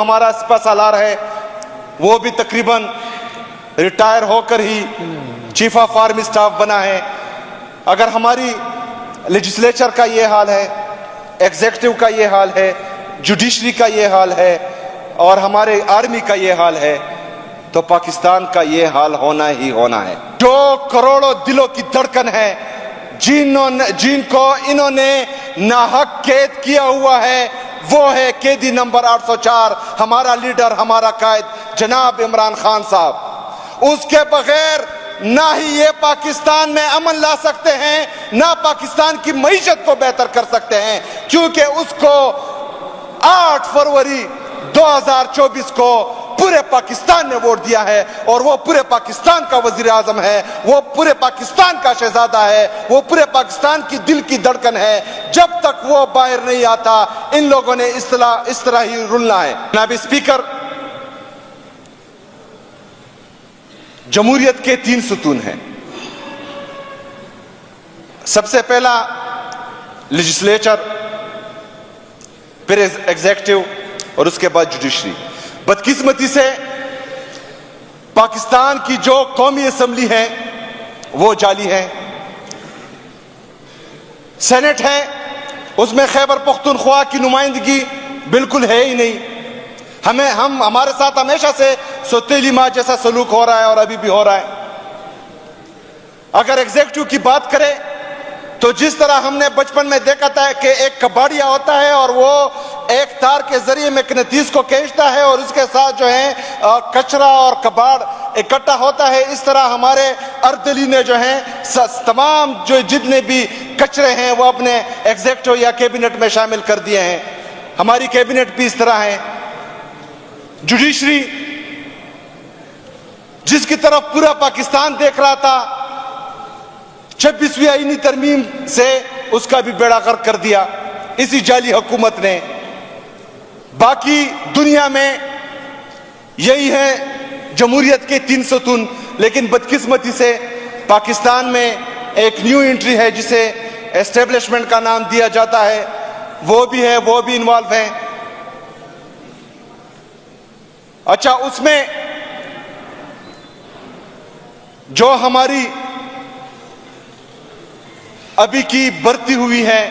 ہمارا سپہ سالار ہے وہ بھی تقریباً ریٹائر ہو کر ہی چیف آف آرمی سٹاف بنا ہے. اگر ہماری لیجسلیچر کا یہ حال ہے, ایگزیکٹو کا یہ حال ہے, جوڈیشری کا یہ حال ہے اور ہمارے آرمی کا یہ حال ہے, تو پاکستان کا یہ حال ہونا ہی ہونا ہے. جو کروڑوں دلوں کی دھڑکن ہے, جن کو انہوں نے ناحق قید کیا ہوا ہے, وہ ہے قیدی نمبر 804, ہمارا لیڈر, ہمارا قائد جناب عمران خان صاحب. اس کے بغیر نہ ہی یہ پاکستان میں امن لا سکتے ہیں, نہ پاکستان کی معیشت کو بہتر کر سکتے ہیں, کیونکہ اس کو 8 فروری 2024 کو پورے پاکستان نے ووٹ دیا ہے اور وہ پورے پاکستان کا وزیر اعظم ہے, وہ پورے پاکستان کا شہزادہ ہے, وہ پورے پاکستان کی دل کی دھڑکن ہے. جب تک وہ باہر نہیں آتا ان لوگوں نے اس طرح ہی رلنا ہے. جناب اسپیکر, جمہوریت کے 3 ستون ہیں. سب سے پہلا لیجسلیچر, پھر ایگزیکٹو اور اس کے بعد جوڈیشری. بدقسمتی سے پاکستان کی جو قومی اسمبلی ہے وہ جعلی ہے. سینٹ ہے, اس میں خیبر پختونخوا کی نمائندگی بالکل ہے ہی نہیں. ہمارے ساتھ ہمیشہ سے سوتیلی ماں جیسا سلوک ہو رہا ہے اور ابھی بھی ہو رہا ہے. اگر ایگزیکٹو کی بات کرے تو جس طرح ہم نے بچپن میں دیکھا تھا کہ ایک کباڑیا ہوتا ہے اور وہ ایک تار کے ذریعے مقناطیس کو کھینچتا ہے اور اس کے ساتھ جو ہے کچرا اور کباڑ اکٹھا ہوتا ہے, اس طرح ہمارے اردلی نے جو ہے تمام جو جتنے بھی کچرے ہیں وہ اپنے ایگزیکٹو یا کیبنٹ میں شامل کر دیے ہیں. ہماری کیبنٹ بھی اس طرح ہے. جوڈیشری جس کی طرف پورا پاکستان دیکھ رہا تھا, 26ویں آئینی ترمیم سے اس کا بھی بیڑا غرق کر دیا اسی جعلی حکومت نے. باقی دنیا میں یہی ہے جمہوریت کے 3 ستون, لیکن بدقسمتی سے پاکستان میں ایک نیو انٹری ہے جسے اسٹیبلشمنٹ کا نام دیا جاتا ہے, وہ بھی ہے, وہ بھی انوالو ہے. اچھا, اس میں جو ہماری ابھی کی بھرتی ہوئی ہے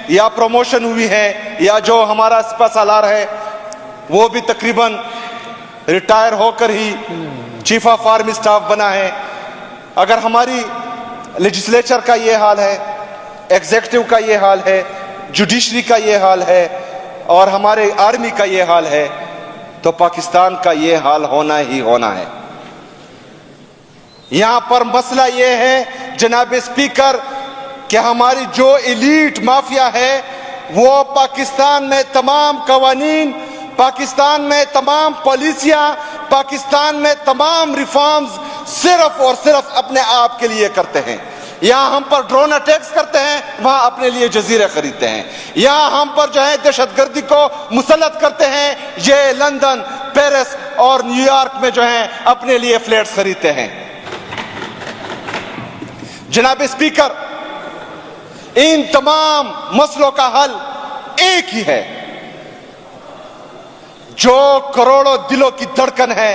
یا پروموشن ہوئی ہے یا جو ہمارا سپہ سالار ہے وہ بھی تقریباً ریٹائر ہو کر ہی چیف آف آرمی سٹاف بنا ہے. اگر ہماری لیجسلیچر کا یہ حال ہے, ایگزیکٹو کا یہ حال ہے, جوڈیشری کا یہ حال ہے اور ہمارے آرمی کا یہ حال ہے, تو پاکستان کا یہ حال ہونا ہی ہونا ہے. یہاں پر مسئلہ یہ ہے جناب اسپیکر کہ ہماری جو ایلیٹ مافیا ہے وہ پاکستان میں تمام قوانین, پاکستان میں تمام پالیسیاں, پاکستان میں تمام ریفارمز صرف اور صرف اپنے آپ کے لیے کرتے ہیں. یہاں ہم پر ڈرون اٹیکس کرتے ہیں, وہاں اپنے لیے جزیرے خریدتے ہیں. یہاں ہم پر جو ہے دہشت گردی کو مسلط کرتے ہیں, یہ لندن, پیرس اور نیو یارک میں جو ہے اپنے لیے فلیٹس خریدتے ہیں. جناب اسپیکر, ان تمام مسئلوں کا حل ایک ہی ہے. جو کروڑوں دلوں کی دھڑکن ہے,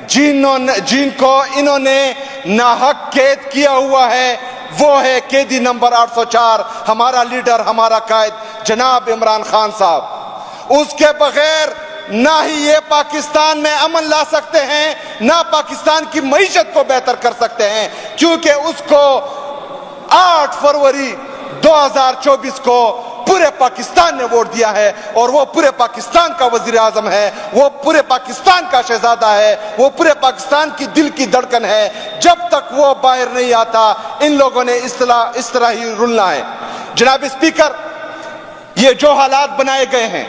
جن کو انہوں نے ناحق قید کیا ہوا ہے, وہ ہے قیدی نمبر 804, ہمارا لیڈر, ہمارا قائد جناب عمران خان صاحب. اس کے بغیر نہ ہی یہ پاکستان میں امن لا سکتے ہیں, نہ پاکستان کی معیشت کو بہتر کر سکتے ہیں, کیونکہ اس کو 8 فروری 2024 کو پورے پاکستان نے ووٹ دیا ہے اور وہ پورے پاکستان کا وزیر اعظم ہے, وہ پورے پاکستان کا شہزادہ ہے, وہ پورے پاکستان کی دل کی دھڑکن ہے. جب تک وہ باہر نہیں آتا ان لوگوں نے اس طرح ہی رلنا ہے. جناب اسپیکر, یہ جو حالات بنائے گئے ہیں,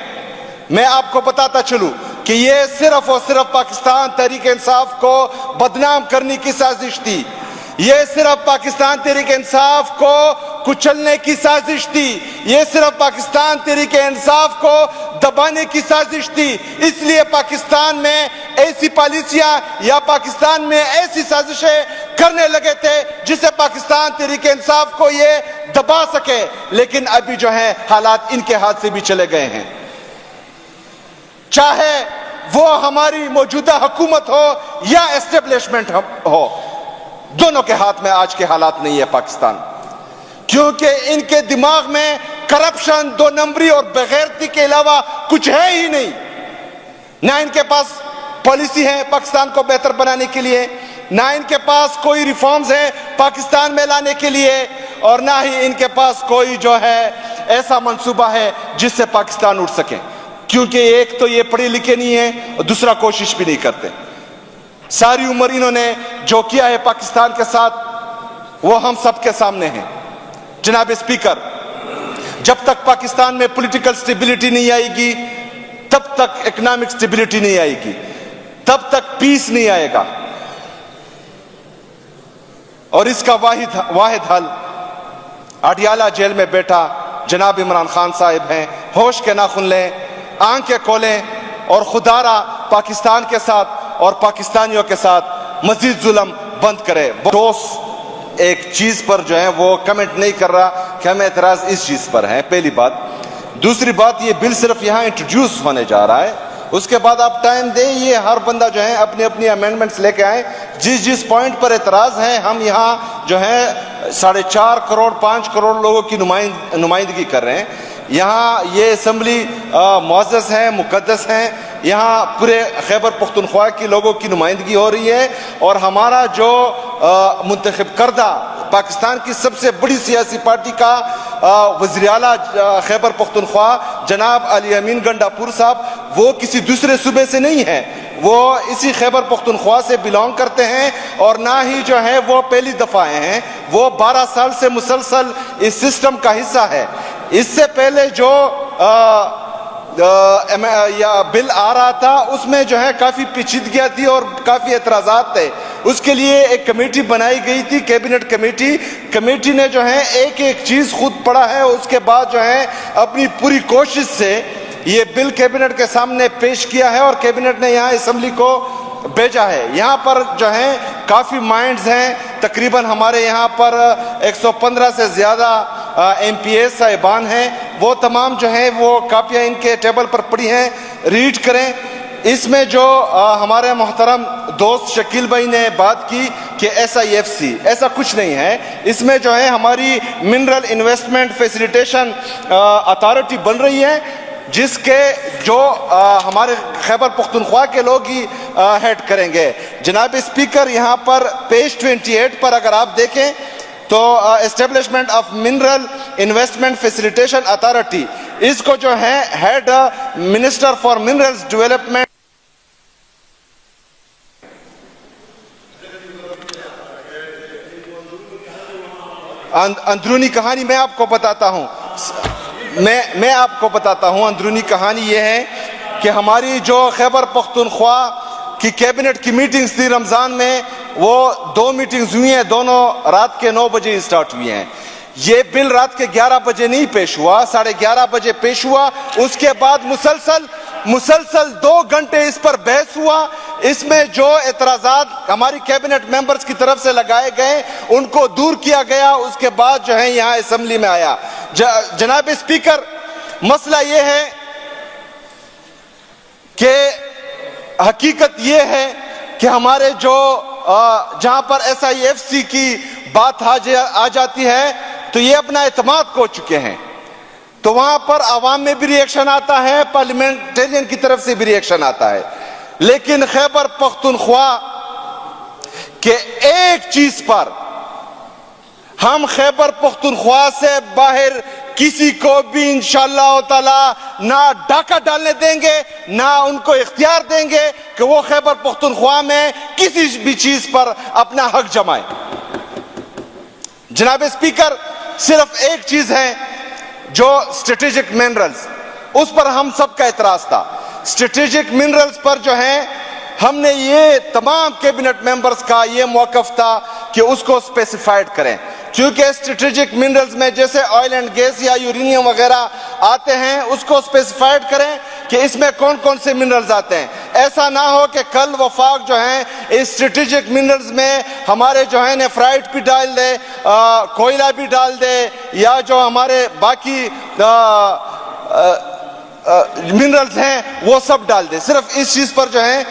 میں آپ کو بتاتا چلوں کہ یہ صرف اور صرف پاکستان تحریک انصاف کو بدنام کرنے کی سازش تھی. یہ صرف پاکستان تحریک انصاف کو کچلنے کی سازش تھی. یہ صرف پاکستان تحریک انصاف کو دبانے کی سازش تھی. اس لیے پاکستان میں ایسی پالیسیاں یا پاکستان میں ایسی سازشیں کرنے لگے تھے جسے پاکستان تحریک انصاف کو یہ دبا سکے, لیکن ابھی جو ہے حالات ان کے ہاتھ سے بھی چلے گئے ہیں. چاہے وہ ہماری موجودہ حکومت ہو یا اسٹیبلشمنٹ ہو، دونوں کے ہاتھ میں آج کے حالات نہیں ہے پاکستان، کیونکہ ان کے دماغ میں کرپشن، دو نمبری اور بغیرتی کے علاوہ کچھ ہے ہی نہیں۔ نہ ان کے پاس پالیسی ہے پاکستان کو بہتر بنانے کے لیے، نہ ان کے پاس کوئی ریفارمز ہیں پاکستان میں لانے کے لیے، اور نہ ہی ان کے پاس کوئی جو ہے ایسا منصوبہ ہے جس سے پاکستان اٹھ سکے، کیونکہ ایک تو یہ پڑھے لکھے نہیں ہیں اور دوسرا کوشش بھی نہیں کرتے۔ ساری عمر انہوں نے جو کیا ہے پاکستان کے ساتھ وہ ہم سب کے سامنے ہے۔ جناب اسپیکر، جب تک پاکستان میں پولیٹیکل سٹیبلٹی نہیں آئے گی تب تک اکنامک سٹیبلٹی نہیں آئے گی، تب تک پیس نہیں آئے گا، اور اس کا واحد حل اڈیالہ جیل میں بیٹھا جناب عمران خان صاحب ہیں۔ ہوش کے ناخن لیں، آنکھیں کھولیں اور خدا را پاکستان کے ساتھ اور پاکستانیوں کے ساتھ مزید ظلم بند کرے۔ ایک چیز پر جو ہے وہ کمنٹ نہیں کر رہا کہ ہمیں اعتراض اس چیز پر ہے، پہلی بات۔ دوسری بات، یہ بل صرف یہاں انٹروڈیوس ہونے جا رہا ہے، اس کے بعد آپ ٹائم دیں، یہ ہر بندہ جو ہے اپنی اپنی امینڈمنٹس لے کے آئیں، جس پوائنٹ پر اعتراض ہے ہم یہاں جو ہے 4.5 کروڑ 5 کروڑ لوگوں کی نمائندگی کر رہے ہیں۔ یہاں یہ اسمبلی معزز ہے، مقدس ہے، یہاں پورے خیبر پختونخوا کی لوگوں کی نمائندگی ہو رہی ہے، اور ہمارا جو منتخب کردہ پاکستان کی سب سے بڑی سیاسی پارٹی کا وزیر اعلیٰ خیبر پختونخوا جناب علی امین گنڈاپور صاحب، وہ کسی دوسرے صوبے سے نہیں ہے، وہ اسی خیبر پختونخوا سے بیلونگ کرتے ہیں، اور نہ ہی جو ہے وہ پہلی دفعہ ہیں، وہ 12 سال سے مسلسل اس سسٹم کا حصہ ہے۔ اس سے پہلے جو بل آ رہا تھا اس میں جو ہے کافی پیچیدگیاں تھی اور کافی اعتراضات تھے، اس کے لیے ایک کمیٹی بنائی گئی تھی، کیبنٹ کمیٹی نے جو ہے ایک ایک چیز خود پڑھا ہے، اس کے بعد جو ہے اپنی پوری کوشش سے یہ بل کیبنٹ کے سامنے پیش کیا ہے، اور کیبنٹ نے یہاں اسمبلی کو بھیجا ہے۔ یہاں پر جو ہے کافی مائنڈز ہیں، تقریباً ہمارے یہاں پر 115 سے زیادہ ایم پی ایس صاحبان ہیں، وہ تمام جو ہیں وہ کاپیاں ان کے ٹیبل پر پڑی ہیں، ریڈ کریں۔ اس میں جو ہمارے محترم دوست شکیل بھائی نے بات کی کہ SIFC، ایسا کچھ نہیں ہے، اس میں جو ہے ہماری منرل انویسٹمنٹ فیسیلیٹیشن اتھارٹی بن رہی ہے، جس کے جو ہمارے خیبر پختونخوا کے لوگ ہی ہیڈ کریں گے۔ جناب اسپیکر، یہاں پر پیج 28 پر اگر آپ دیکھیں تو establishment of mineral investment facilitation authority, اس کو جو ہے head minister for minerals development اندرونی کہانی میں آپ کو بتاتا ہوں، میں آپ کو بتاتا ہوں اندرونی کہانی یہ ہے کہ ہماری جو خیبر پختونخوا کی کیبنٹ کی میٹنگز تھی رمضان میں، وہ 2 میٹنگز ہوئی ہیں، دونوں رات کے 9 بجے اسٹارٹ ہوئی ہیں۔ یہ بل رات کے 11 بجے نہیں پیش ہوا، 11:30 بجے پیش ہوا، اس کے بعد مسلسل 2 گھنٹے اس پر بحث ہوا۔ اس میں جو اعتراضات ہماری کیبنٹ ممبرز کی طرف سے لگائے گئے ان کو دور کیا گیا، اس کے بعد جو ہے یہاں اسمبلی میں آیا۔ جناب اسپیکر، مسئلہ یہ ہے کہ حقیقت یہ ہے کہ ہمارے جو جہاں پر SIFC کی بات آ جاتی ہے تو یہ اپنا اعتماد کھو چکے ہیں، تو وہاں پر عوام میں بھی ریئیکشن آتا ہے، پارلیمنٹرین کی طرف سے بھی ریئیکشن آتا ہے، لیکن خیبر پختونخوا کے ایک چیز پر ہم خیبر پختونخوا سے باہر کسی کو بھی انشاءاللہ تعالی نہ ڈاکہ ڈالنے دیں گے، نہ ان کو اختیار دیں گے کہ وہ خیبر پختونخوا میں کسی بھی چیز پر اپنا حق جمائے۔ جناب اسپیکر، صرف ایک چیز ہے جو اسٹریٹجک منرلز، اس پر ہم سب کا اعتراض تھا۔ اسٹریٹجک منرلز پر جو ہے ہم نے یہ تمام کیبنٹ ممبرز کا یہ موقف تھا کہ اس کو اسپیسیفائڈ کریں، کیونکہ اسٹریٹجک منرلز میں جیسے آئل اینڈ گیس یا یورینیم وغیرہ آتے ہیں، اس کو اسپیسیفائڈ کریں کہ اس میں کون کون سے منرلز آتے ہیں۔ ایسا نہ ہو کہ کل وفاق جو ہیں اس اسٹریٹجک منرلز میں ہمارے جو ہے نیفرائٹ بھی ڈال دے، کوئلہ بھی ڈال دے، یا جو ہمارے باقی منرلز ہیں وہ سب ڈال دیں. صرف اس چیز پر جو ہے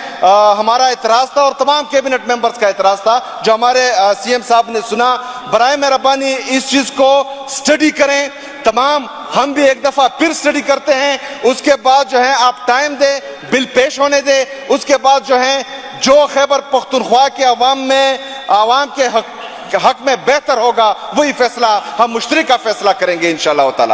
ہمارا اعتراض تھا اور تمام کیبنٹ ممبرز کا اعتراض تھا جو ہمارے سی ایم صاحب نے سنا. برائے مہربانی اس چیز کو سٹڈی کریں تمام. ہم بھی ایک دفعہ پھر سٹڈی کرتے ہیں, اس کے بعد جو ہے آپ ٹائم دیں, بل پیش ہونے دیں, اس کے بعد جو ہے جو خیبر پختونخوا کے عوام کے حق میں بہتر ہوگا وہی فیصلہ ہم مشترکہ فیصلہ کریں گے انشاءاللہ تعالی.